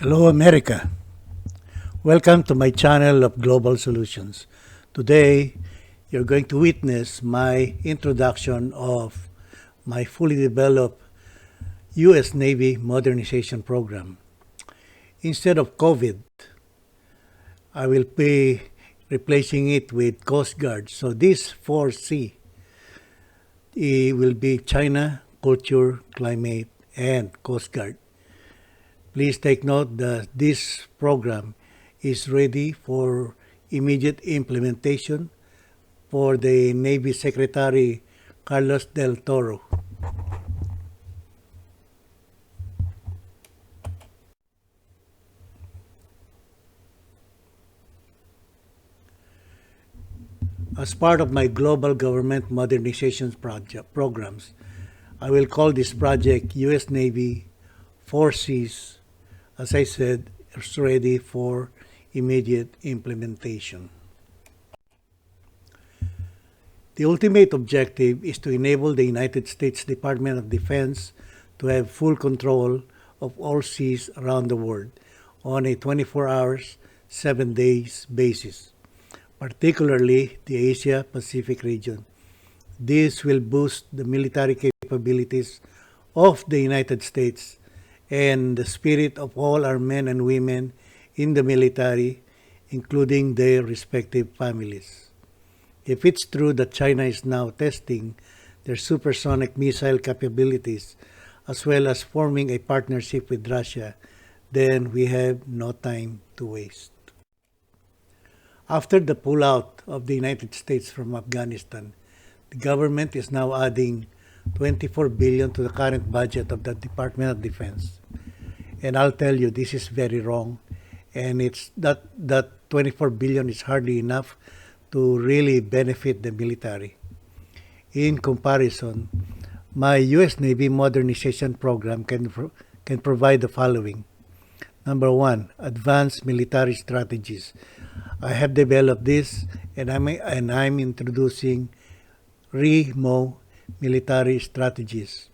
Hello, America. Welcome to my channel of Global Solutions. Today, you're going to witness my introduction of my fully developed U.S. Navy Modernization Program. Instead of COVID, I will be replacing it with Coast Guard. So this 4C it will be China, Culture, Climate, and Coast Guard. Please take note that this program is ready for immediate implementation for the Navy Secretary Carlos del Torro. As part of my global government modernization programs, I will call this project U.S. Navy 4 Cs. As I said, it's ready for immediate implementation. The ultimate objective is to enable the United States Department of Defense to have full control of all seas around the world on a 24 hours, 7 days basis, particularly the Asia-Pacific region. This will boost the military capabilities of the United States and the spirit of all our men and women in the military, including their respective families. If it's true that China is now testing their supersonic missile capabilities, as well as forming a partnership with Russia, then we have no time to waste. After the pullout of the United States from Afghanistan, the government is now adding $24 billion to the current budget of the Department of Defense. And I'll tell you, this is very wrong. And it's that $24 billion is hardly enough to really benefit the military. In comparison, my U.S. Navy modernization program can provide the following. Number one, advanced military strategies. I have developed this, and I'm introducing REMO military strategies.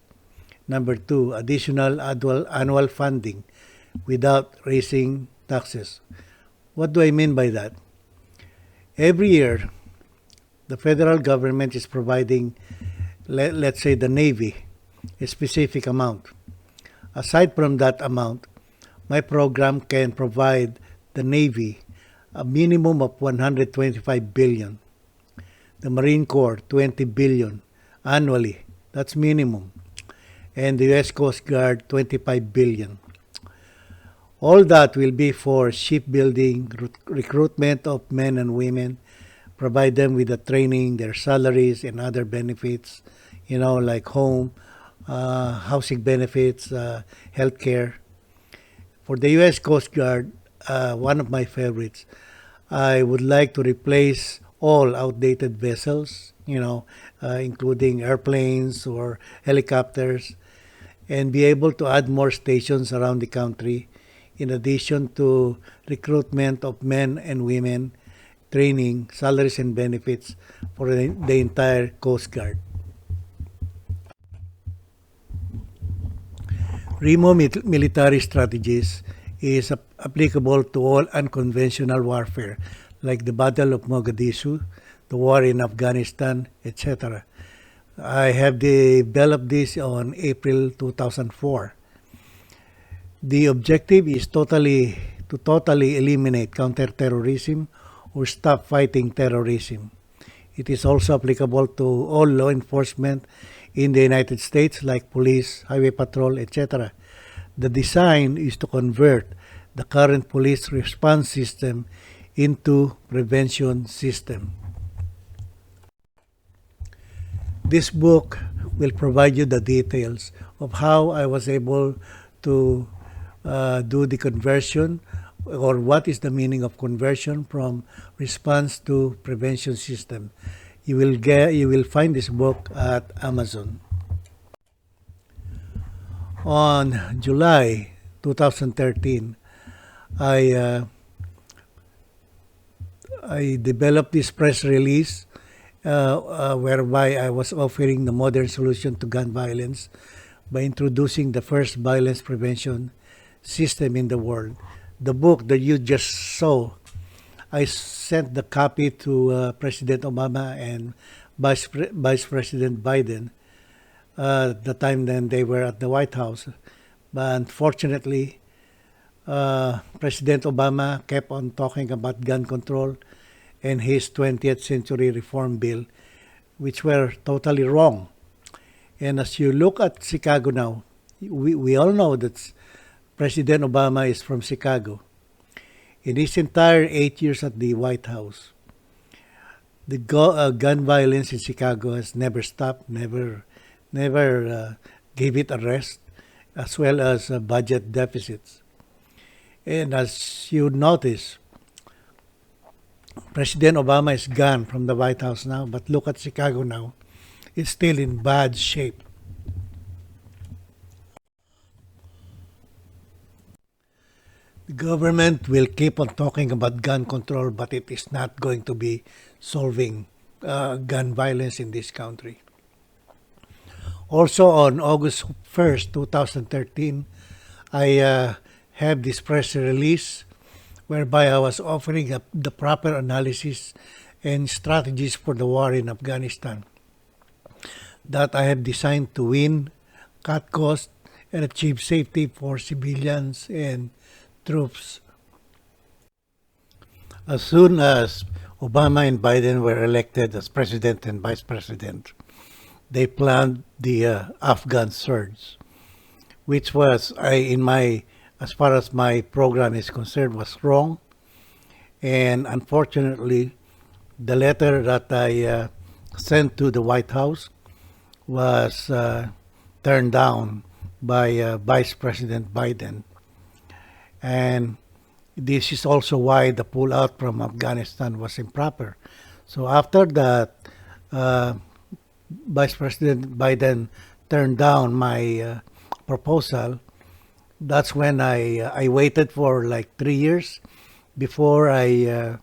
Number two, additional annual funding without raising taxes. What do I mean by that? Every year, the federal government is providing, let's say the Navy, a specific amount. Aside from that amount, my program can provide the Navy a minimum of $125 billion. The Marine Corps, $20 billion annually. That's minimum. And the U.S. Coast Guard, $25 billion. All that will be for shipbuilding, recruitment of men and women, provide them with the training, their salaries, and other benefits, like home, housing benefits, health care. For the U.S. Coast Guard, one of my favorites, I would like to replace all outdated vessels, including airplanes or helicopters, and be able to add more stations around the country, in addition to recruitment of men and women, training, salaries, and benefits for the entire Coast Guard. REMO military strategies is applicable to all unconventional warfare, like the Battle of Mogadishu, the war in Afghanistan, etc. I have developed this on April 2004. The objective is to totally eliminate counterterrorism or stop fighting terrorism. It is also applicable to all law enforcement in the United States, like police, highway patrol, etc. The design is to convert the current police response system into prevention system. This book will provide you the details of how I was able to do the conversion, or what is the meaning of conversion from response to prevention system. You will find this book at Amazon. On July 2013, I developed this press release whereby I was offering the modern solution to gun violence by introducing the first violence prevention system in the world. The book that you just saw, I sent the copy to President Obama and Vice President Biden the time then they were at the White House. But unfortunately, President Obama kept on talking about gun control and his 20th century reform bill, which were totally wrong. And as you look at Chicago now, we all know that President Obama is from Chicago. In his entire 8 years at the White House, the gun violence in Chicago has never stopped, never gave it a rest, as well as budget deficits. And as you notice, President Obama is gone from the White House now, but look at Chicago now. It's still in bad shape. The government will keep on talking about gun control, but it is not going to be solving gun violence in this country. Also, on August 1st, 2013, I have this press release whereby I was offering up the proper analysis and strategies for the war in Afghanistan that I have designed to win, cut costs, and achieve safety for civilians and troops. As soon as Obama and Biden were elected as president and vice president, they planned the Afghan Surge, which was, as far as my program is concerned, was wrong. And unfortunately, the letter that I sent to the White House was turned down by Vice President Biden. And this is also why the pullout from Afghanistan was improper. So after that, Vice President Biden turned down my proposal. That's when I waited for like 3 years before I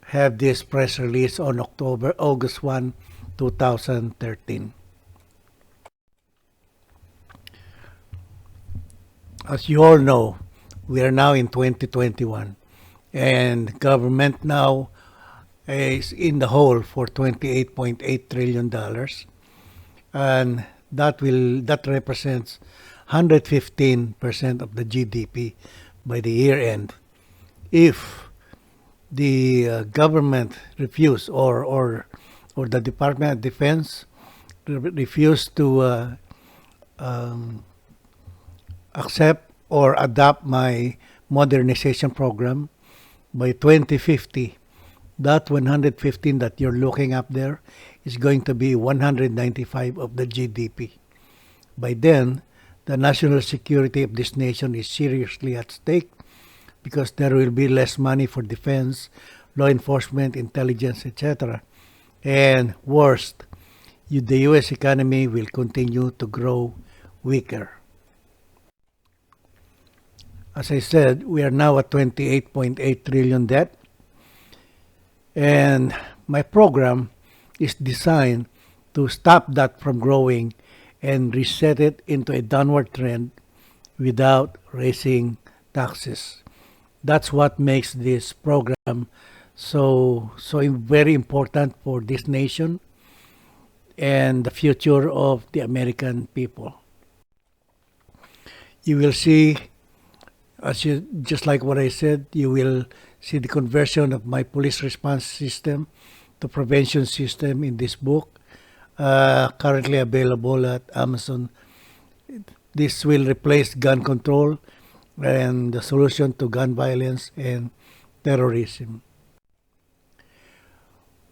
have this press release on August 1, 2013. As you all know, we are now in 2021, and government now is in the hole for $28.8 trillion, and that represents 115% of the GDP by the year end. If the government refuse or the Department of Defense refuse to accept or adopt my modernization program by 2050, that 115 that you're looking up there is going to be 195 of the GDP. By then, the national security of this nation is seriously at stake because there will be less money for defense, law enforcement, intelligence, etc. And worst, the U.S. economy will continue to grow weaker. As I said, we are now at 28.8 trillion debt, and my program is designed to stop that from growing and reset it into a downward trend without raising taxes. That's what makes this program so very important for this nation and the future of the American people. You will see, just like what I said, you will see the conversion of my police response system to prevention system in this book, currently available at Amazon. This will replace gun control and the solution to gun violence and terrorism.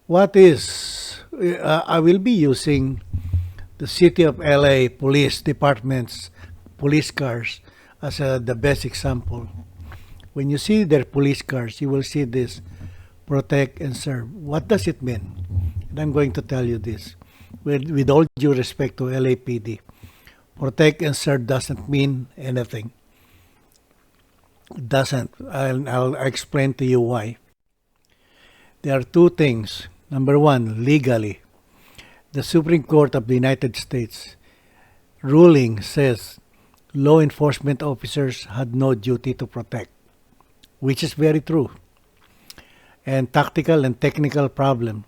I will be using the City of LA Police Department's police cars as the best example. When you see their police cars, you will see this: protect and serve. What does it mean? And I'm going to tell you this. With all due respect to LAPD, protect and serve doesn't mean anything. It doesn't. I'll explain to you why. There are two things. Number one, legally. The Supreme Court of the United States ruling says law enforcement officers had no duty to protect, which is very true. And tactical and technical problem.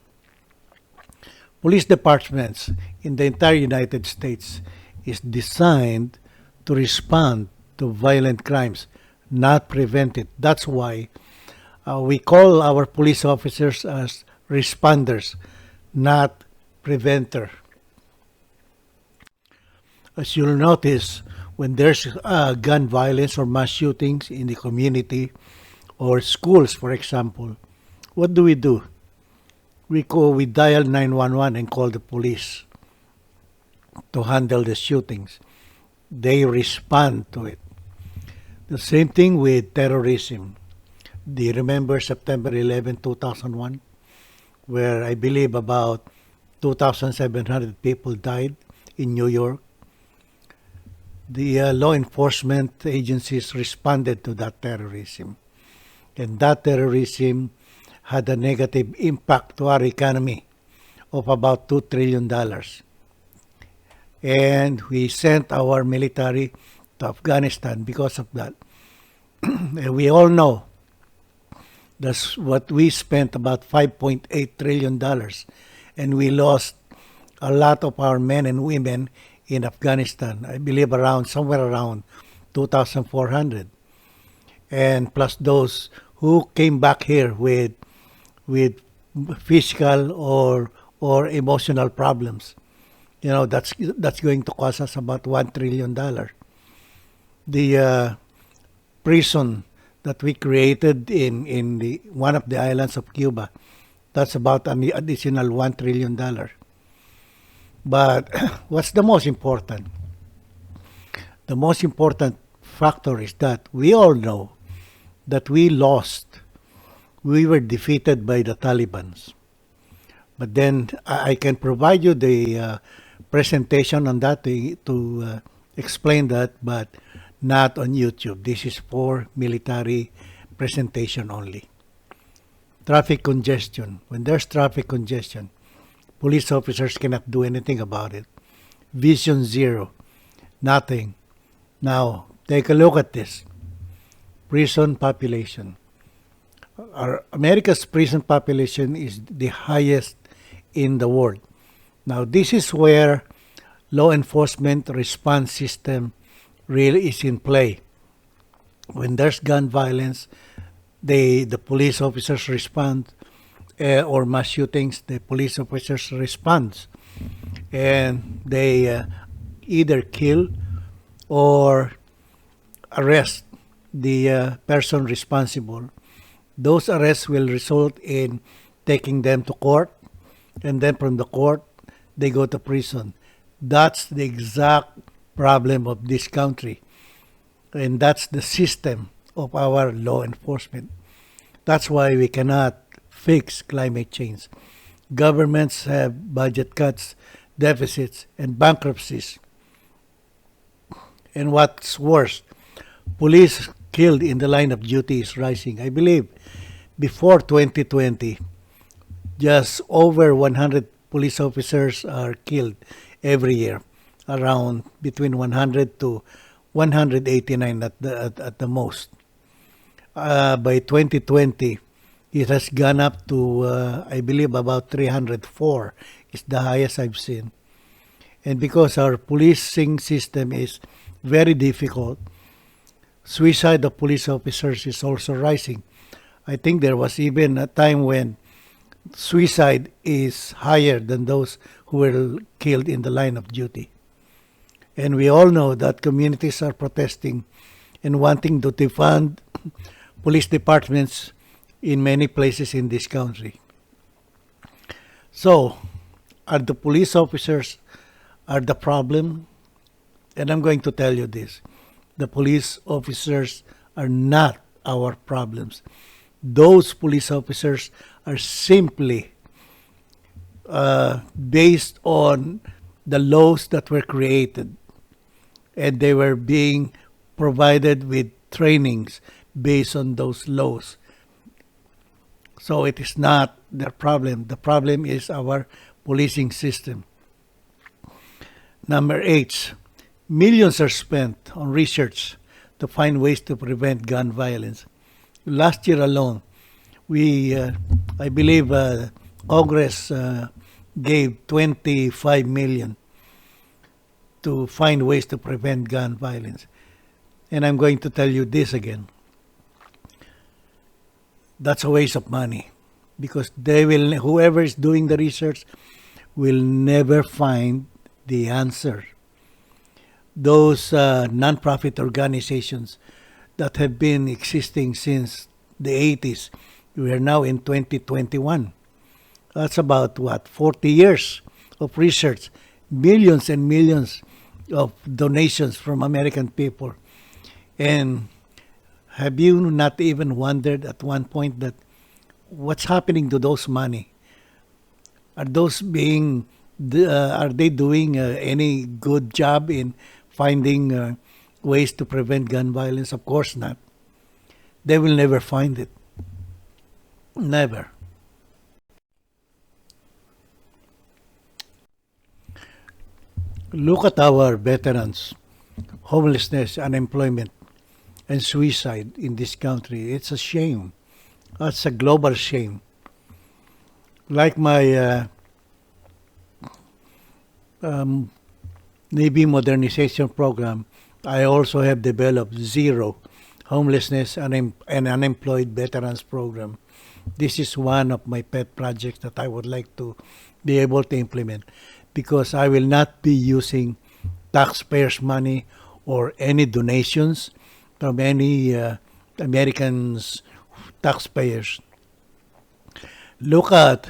Police departments in the entire United States is designed to respond to violent crimes, not prevent it. That's why we call our police officers as responders, not preventer. As you'll notice, when there's gun violence or mass shootings in the community or schools, for example, what do? We dial 911 and call the police to handle the shootings. They respond to it. The same thing with terrorism. Do you remember September 11, 2001, where I believe about 2,700 people died in New York? The law enforcement agencies responded to that terrorism. And that terrorism had a negative impact to our economy of about $2 trillion. And we sent our military to Afghanistan because of that. And we all know that's what we spent, about $5.8 trillion. And we lost a lot of our men and women in Afghanistan. I believe somewhere around 2,400. And plus those who came back here with physical or emotional problems. That's going to cost us about $1 trillion. The prison that we created in the one of the islands of Cuba, that's about an additional $1 trillion. But what's the most important? The most important factor is that we all know that we lost. We were defeated by the Taliban. But then I can provide you the presentation on that to explain that, but not on YouTube. This is for military presentation only. Traffic congestion. When there's traffic congestion, police officers cannot do anything about it. Vision zero. Nothing. Now, take a look at this. Prison population. America's prison population is the highest in the world. Now, this is where law enforcement response system really is in play. When there's gun violence, the police officers respond, or mass shootings, the police officers respond, and they either kill or arrest the person responsible. Those arrests will result in taking them to court, and then from the court, they go to prison. That's the exact problem of this country, and that's the system of our law enforcement. That's why we cannot fix climate change. Governments have budget cuts, deficits, and bankruptcies. And what's worse, police killed in the line of duty is rising. I believe before 2020, just over 100 police officers are killed every year, around between 100 to 189 at the most. By 2020, it has gone up to, I believe, about 304 is the highest I've seen. And because our policing system is very difficult, suicide of police officers is also rising. I think there was even a time when suicide is higher than those who were killed in the line of duty. And we all know that communities are protesting and wanting to defund police departments in many places in this country. So, are the police officers are the problem? And I'm going to tell you this. The police officers are not our problems. Those police officers are simply based on the laws that were created, and they were being provided with trainings based on those laws. So it is not their problem. The problem is our policing system. Number 8, Millions are spent on research to find ways to prevent gun violence. Last year alone, I believe, Congress gave 25 million to find ways to prevent gun violence. And I'm going to tell you this again. That's a waste of money because whoever is doing the research will never find the answer. Those nonprofit organizations that have been existing since the 80s, we are now in 2021. That's about what, 40 years of research, millions and millions of donations from American people. And have you not even wondered at one point that what's happening to those money? Are are they doing any good job in finding ways to prevent gun violence? Of course not. They will never find it. Never. Look at our veterans, homelessness, unemployment, and suicide in this country. It's a shame. That's a global shame. Like my Navy Modernization Program, I also have developed zero homelessness and unemployed veterans program. This is one of my pet projects that I would like to be able to implement because I will not be using taxpayers' money or any donations from any Americans' taxpayers. Look at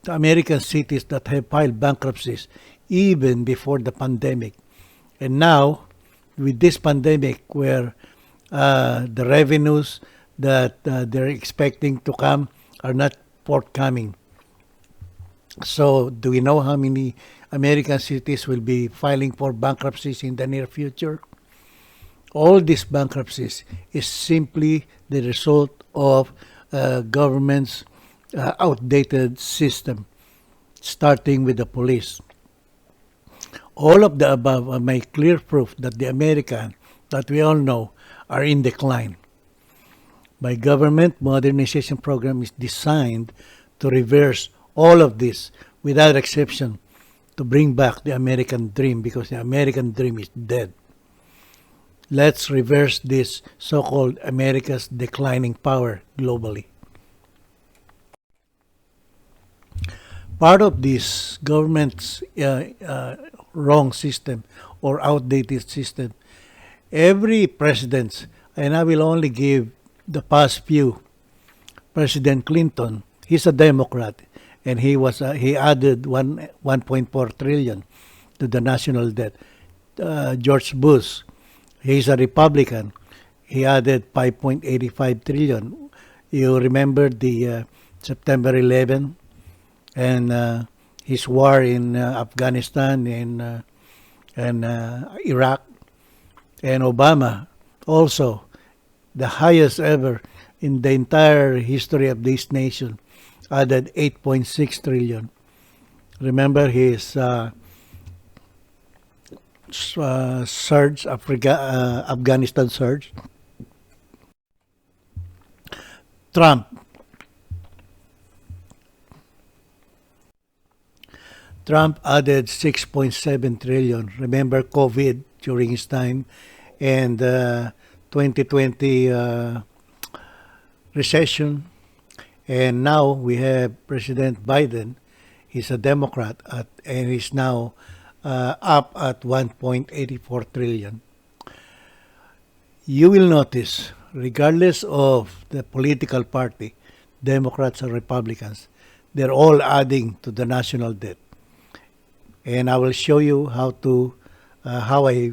the American cities that have filed bankruptcies even before the pandemic. And now, with this pandemic where the revenues that they're expecting to come are not forthcoming. So, do we know how many American cities will be filing for bankruptcies in the near future? All these bankruptcies is simply the result of government's outdated system, starting with the police. All of the above are my clear proof that the American, that we all know, are in decline. My government modernization program is designed to reverse all of this without exception, to bring back the American dream because the American dream is dead. Let's reverse this so-called America's declining power globally. Part of this government's wrong system or outdated system, every president, and I will only give the past few, President Clinton, he's a Democrat, and he added 1.4 trillion to the national debt. George Bush, he's a Republican. He added 5.85 trillion. You remember the September 11 and his war in Afghanistan and Iraq, and Obama also the highest ever in the entire history of this nation, added 8.6 trillion. Remember his surge, Afghanistan surge. Trump. Trump added 6.7 trillion. Remember COVID during his time and 2020 recession. And now we have President Biden. He's a Democrat and he's now up at 1.84 trillion. You will notice, regardless of the political party, Democrats or Republicans, they're all adding to the national debt. And I will show you how I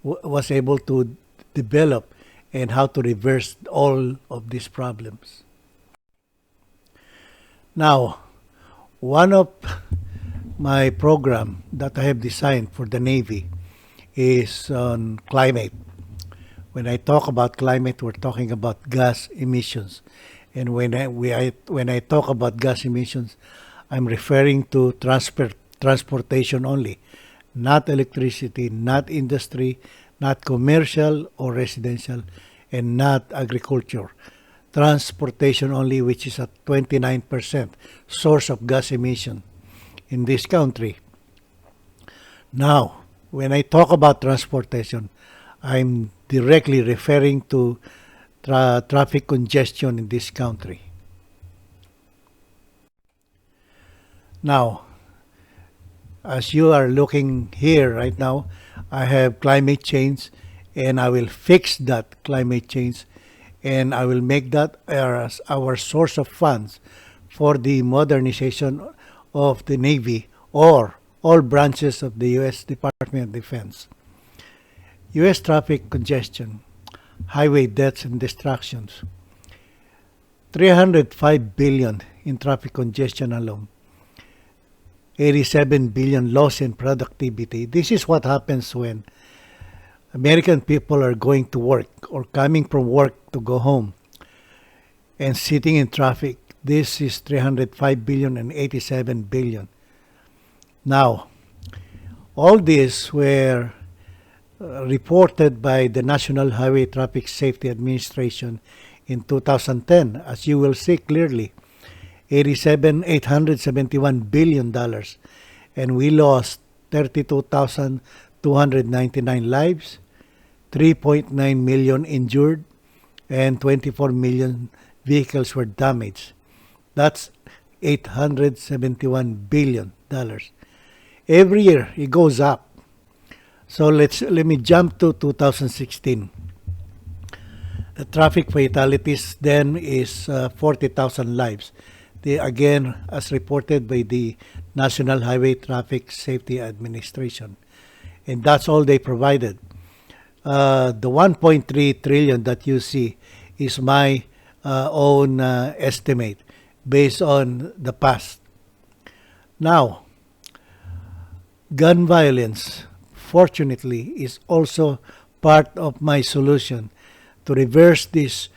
was able to develop and how to reverse all of these problems. Now, one of my program that I have designed for the Navy is on climate. When I talk about climate, we're talking about gas emissions. And when I talk about gas emissions, I'm referring to transportation only, not electricity, not industry, not commercial or residential, and not agriculture. Transportation only, which is at 29% source of gas emission in this country. Now, when I talk about transportation, I'm directly referring to traffic congestion in this country. Now, as you are looking here right now, I have climate change, and I will fix that climate change, and I will make that as our source of funds for the modernization of the Navy or all branches of the U.S. Department of Defense. U.S. traffic congestion, highway deaths and destructions, 305 billion in traffic congestion alone. 87 billion loss in productivity. This is what happens when American people are going to work or coming from work to go home and sitting in traffic. This is 305 billion and 87 billion. Now, all these were reported by the National Highway Traffic Safety Administration in 2010, as you will see clearly. $871 billion, and we lost 32,299 lives, 3.9 million injured, and 24 million vehicles were damaged. That's $871 billion. Every year it goes up. So let me jump to 2016. The traffic fatalities then is 40,000 lives. Again, as reported by the National Highway Traffic Safety Administration. And that's all they provided. The 1.3 trillion that you see is my own estimate based on the past. Now, gun violence, fortunately, is also part of my solution to reverse this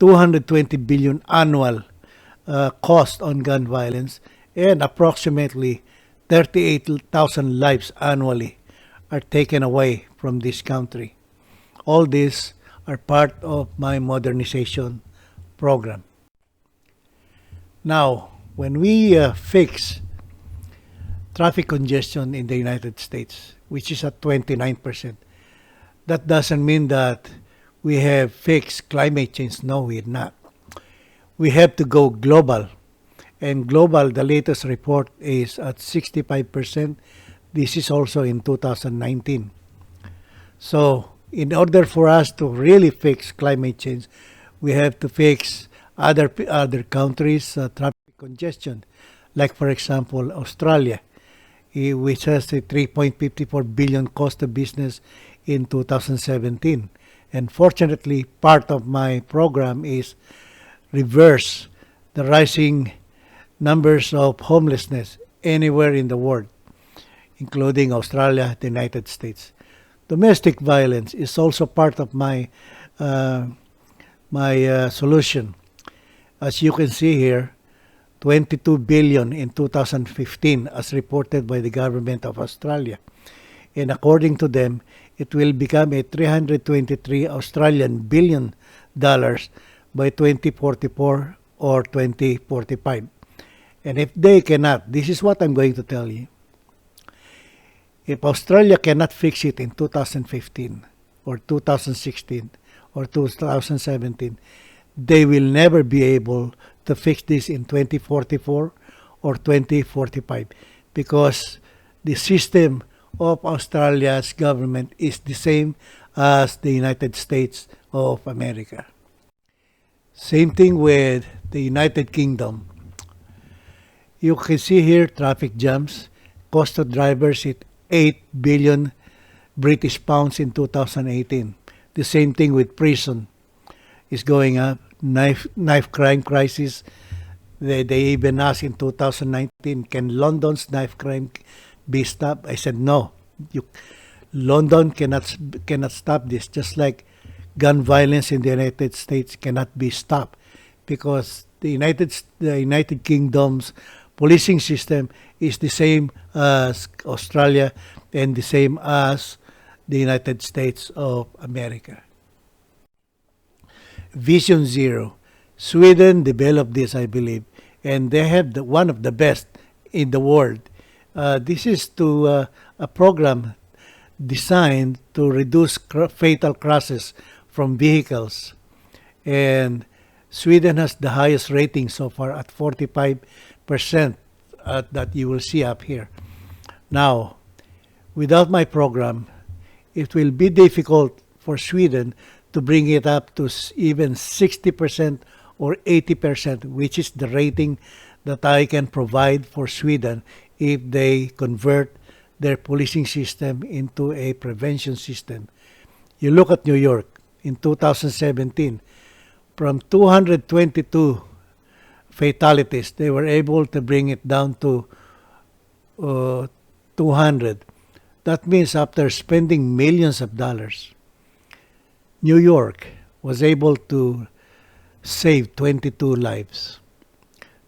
220 billion annual cost on gun violence, and approximately 38,000 lives annually are taken away from this country. All these are part of my modernization program. Now, when we fix traffic congestion in the United States, which is at 29%, that doesn't mean that we have fixed climate change. No, we're not. We have to go global. And global, the latest report is at 65%. This is also in 2019. So, in order for us to really fix climate change, we have to fix other countries' traffic congestion. Like, for example, Australia, which has a 3.54 billion cost of business in 2017. And fortunately, part of my program is reverse the rising numbers of homelessness anywhere in the world, including Australia, the United States. Domestic violence is also part of my solution. As you can see here, 22 billion in 2015 as reported by the government of Australia. And according to them, it will become a 323 Australian billion dollars by 2044 or 2045. And if they cannot, this is what I'm going to tell you. If Australia cannot fix it in 2015 or 2016 or 2017, they will never be able to fix this in 2044 or 2045 because the system of Australia's government is the same as the United States of America. Same thing with the United Kingdom. You can see here traffic jams, cost of drivers at 8 billion British pounds in 2018. The same thing with prison is going up. Knife crime crisis. They even asked in 2019, can London's knife crime be stopped? I said no. London cannot stop this. Just like gun violence in the United States cannot be stopped because the United Kingdom's policing system is the same as Australia and the same as the United States of America. Vision Zero. Sweden developed this, I believe, and they have one of the best in the world. This is a program designed to reduce fatal crashes from vehicles. And Sweden has the highest rating so far at 45% that you will see up here. Now, without my program, it will be difficult for Sweden to bring it up to even 60% or 80%, which is the rating that I can provide for Sweden if they convert their policing system into a prevention system. You look at New York in 2017, from 222 fatalities, they were able to bring it down to 200. That means after spending millions of dollars, New York was able to save 22 lives.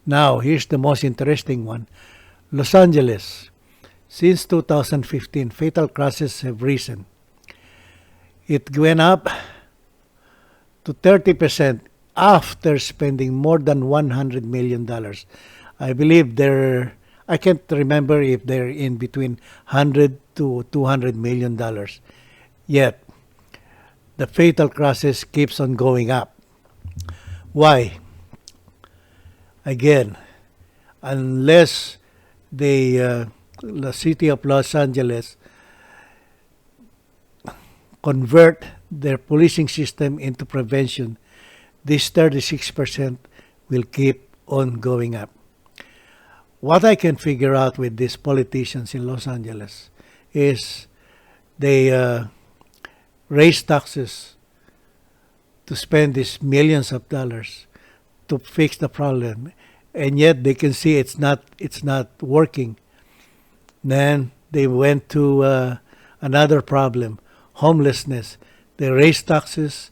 Now, here's the most interesting one. Los Angeles, since 2015, fatal crashes have risen. It went up to 30% after spending more than $100 million. I believe I can't remember if they're in between $100 to $200 million. Yet, the fatal crashes keeps on going up. Why? Again, unless the city of Los Angeles convert their policing system into prevention, this 36% will keep on going up. What I can figure out with these politicians in Los Angeles is they raise taxes to spend these millions of dollars to fix the problem, and yet they can see it's not working. Then they went to another problem, homelessness. They raised taxes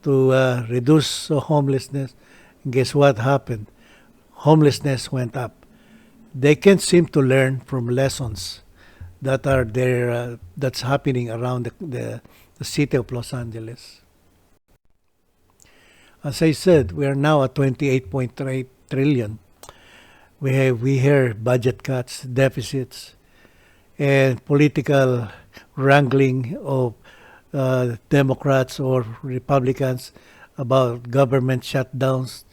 to reduce homelessness. And guess what happened? Homelessness went up. They can't seem to learn from lessons that are there that's happening around the city of Los Angeles. As I said, we are now at 28.8 trillion. We hear budget cuts, deficits, and political wrangling of Democrats or Republicans about government shutdowns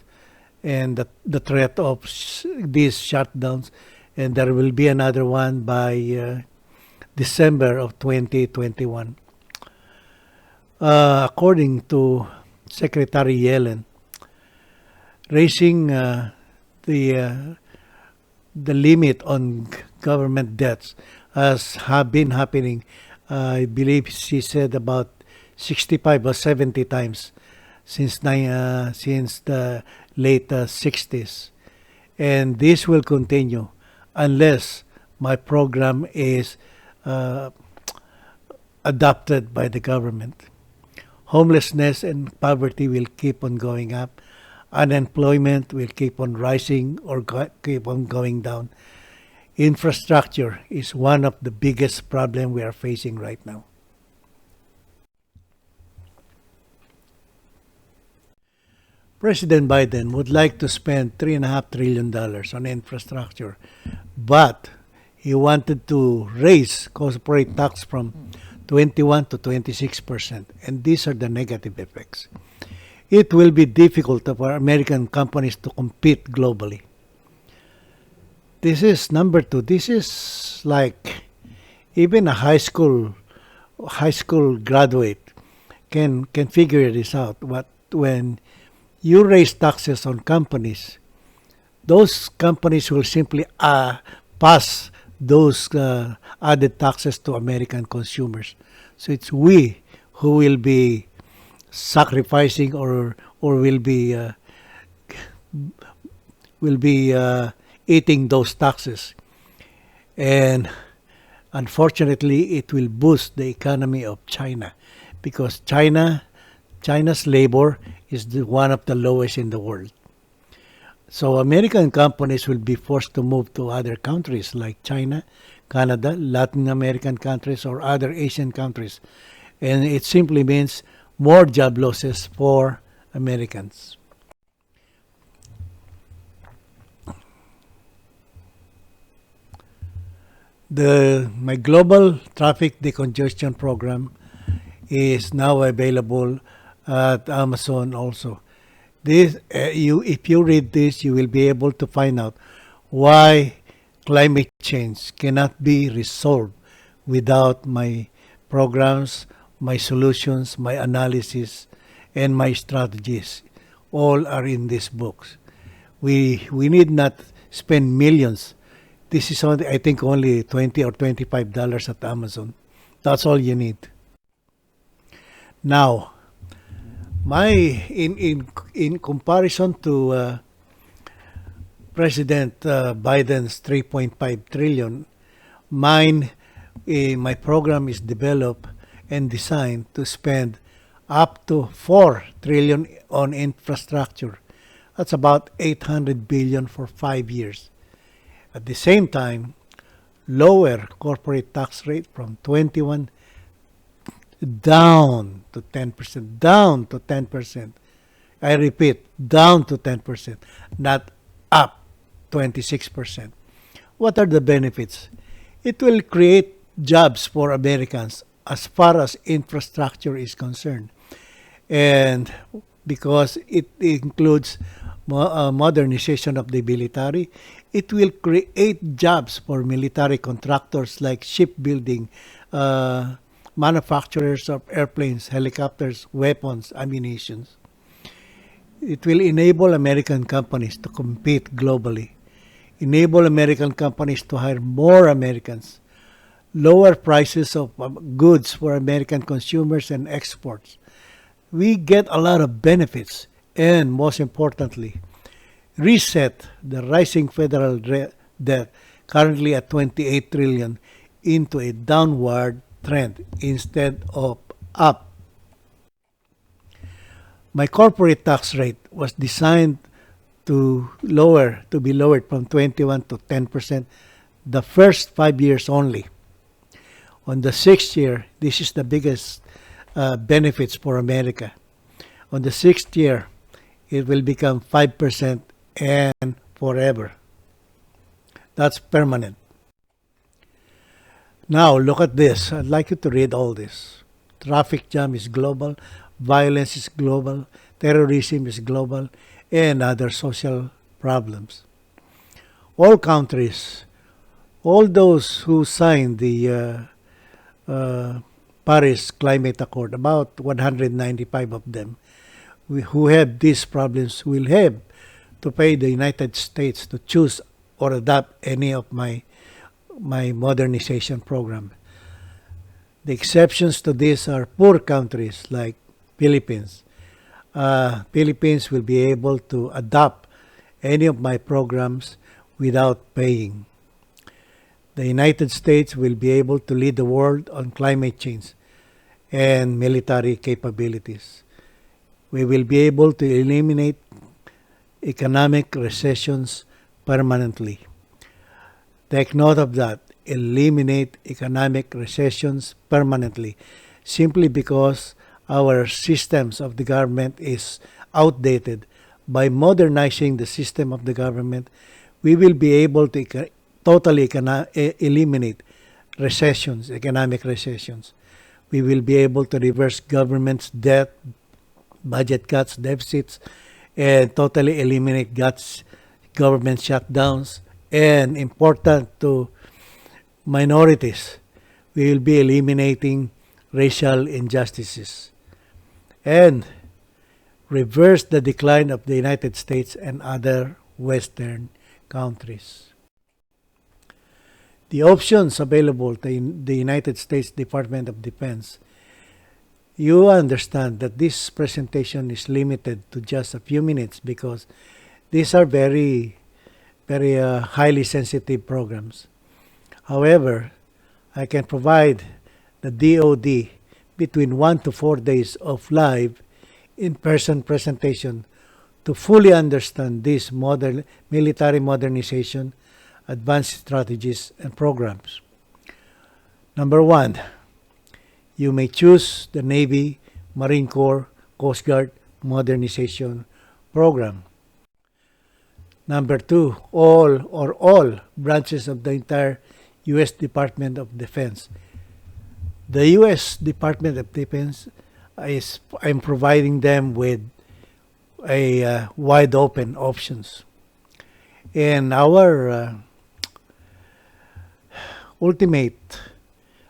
and the threat of these shutdowns. And there will be another one by December of 2021. According to Secretary Yellen, raising the limit on government debts has been happening. I believe she said about 65 or 70 times since the late 60s. And this will continue unless my program is adopted by the government. Homelessness and poverty will keep on going up. Unemployment will keep on rising or keep on going down. Infrastructure is one of the biggest problems we are facing right now. President Biden would like to spend $3.5 trillion on infrastructure, but he wanted to raise corporate tax from 21 to 26%, and these are the negative effects. It will be difficult for American companies to compete globally. This is number two. This is like even a high school graduate can figure this out. But when you raise taxes on companies, those companies will simply pass those added taxes to American consumers. So it's we who will be sacrificing or will be eating those taxes, and unfortunately, it will boost the economy of China because China's labor is one of the lowest in the world. So American companies will be forced to move to other countries like China, Canada, Latin American countries, or other Asian countries. And it simply means more job losses for Americans. My global traffic decongestion program is now available at Amazon also. If you read this, you will be able to find out why climate change cannot be resolved without my programs, my solutions, my analysis, and my strategies. All are in these books. We need not spend millions. This is only, I think, only $20 or $25 at Amazon. That's all you need. Now, my in comparison to President Biden's 3.5 trillion, my program is developed and designed to spend up to 4 trillion on infrastructure. That's about 800 billion for 5 years. At the same time, lower corporate tax rate from 21 down to 10%, down to 10%. I repeat, down to 10%, not up 26%. What are the benefits? It will create jobs for Americans as far as infrastructure is concerned. And because it includes modernization of the military, it will create jobs for military contractors like shipbuilding, manufacturers of airplanes, helicopters, weapons, ammunition. It will enable American companies to compete globally, enable American companies to hire more Americans, lower prices of goods for American consumers and exports. We get a lot of benefits, and most importantly, reset the rising federal debt, currently at 28 trillion, into a downward trend instead of up. My corporate tax rate was designed to be lowered from 21 to 10% the first 5 years only. On the sixth year, this is the biggest benefits for America. On the sixth year, it will become 5% and forever. That's permanent. Now, look at this. I'd like you to read all this. Traffic jam is global, violence is global, terrorism is global, and other social problems. All countries, all those who signed the Paris Climate Accord, about 195 of them, who have these problems will have to pay the United States to choose or adopt any of my modernization program. The exceptions to this are poor countries like Philippines. Philippines will be able to adopt any of my programs without paying. The United States will be able to lead the world on climate change and military capabilities. We will be able to eliminate economic recessions permanently. Take note of that. Eliminate economic recessions permanently, simply because our systems of the government is outdated. By modernizing the system of the government, we will be able to totally eliminate recessions, economic recessions. We will be able to reverse government's debt, budget cuts, deficits, and totally eliminate government shutdowns. And important to minorities, we will be eliminating racial injustices and reverse the decline of the United States and other Western countries. The options available to the United States Department of Defense. You understand that this presentation is limited to just a few minutes because these are very highly sensitive programs. However, I can provide the DoD between 1 to 4 days of live in-person presentation to fully understand these modern military modernization, advanced strategies, and programs. Number one, you may choose the Navy, Marine Corps, Coast Guard Modernization Program. Number two, all branches of the entire U.S. Department of Defense. The U.S. Department of Defense I'm providing them with a wide open options. And our ultimate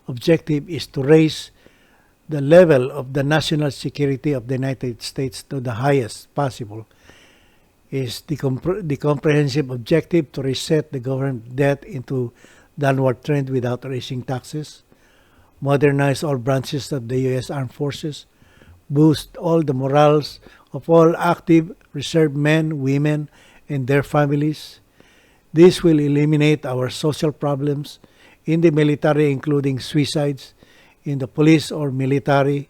objective is to raise the level of the national security of the United States to the highest possible. Is the comprehensive objective to reset the government debt into downward trend without raising taxes, modernize all branches of the U.S. Armed Forces, boost all the morals of all active reserve men, women, and their families. This will eliminate our social problems in the military, including suicides in the police or military,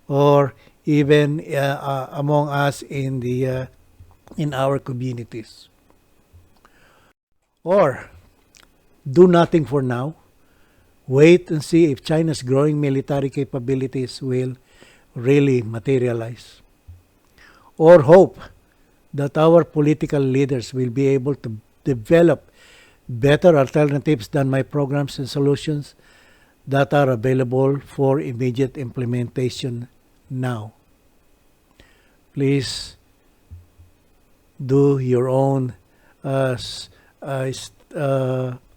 or even among us in our communities. Or do nothing for now. Wait and see if China's growing military capabilities will really materialize. Or hope that our political leaders will be able to develop better alternatives than my programs and solutions that are available for immediate implementation now. Please do your own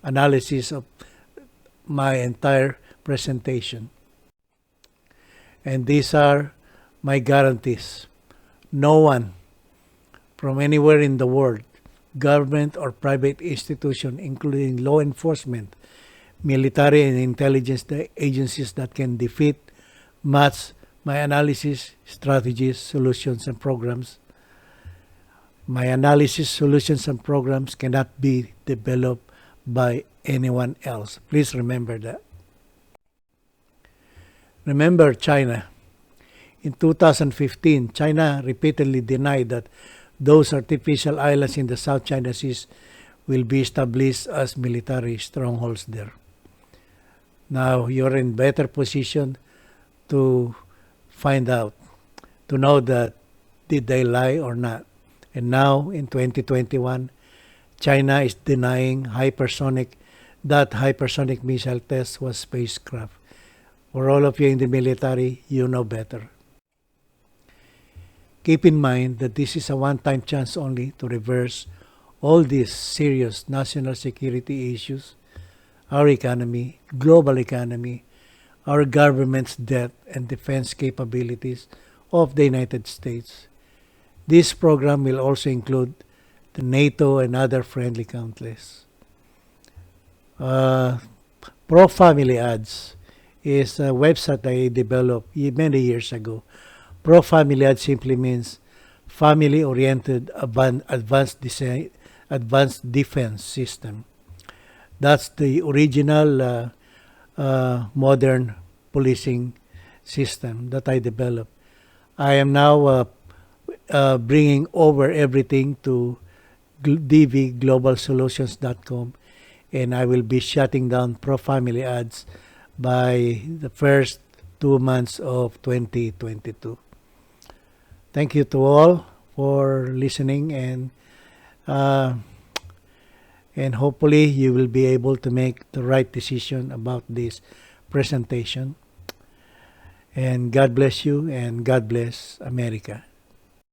analysis of my entire presentation. And these are my guarantees. No one from anywhere in the world, government or private institution, including law enforcement, military and intelligence agencies that can defeat, match my analysis, strategies, solutions, and programs. My analysis, solutions, and programs cannot be developed by anyone else. Please remember that. Remember China. In 2015, China repeatedly denied that those artificial islands in the South China Sea will be established as military strongholds there. Now you're in better position to find out, to know that did they lie or not. And now in 2021, China is denying that hypersonic missile test was spacecraft. For all of you in the military, you know better. Keep in mind that this is a one-time chance only to reverse all these serious national security issues, our economy, global economy, our government's debt and defense capabilities of the United States. This program will also include the NATO and other friendly countries. Pro-Family Ads is a website I developed many years ago. Pro-Family Ads simply means family-oriented advanced defense system. That's the original modern policing system that I developed. I am now bringing over everything to dvglobalsolutions.com, and I will be shutting down Pro-Family Ads by the first 2 months of 2022. Thank you to all for listening, and hopefully you will be able to make the right decision about this presentation. And God bless you, and God bless America.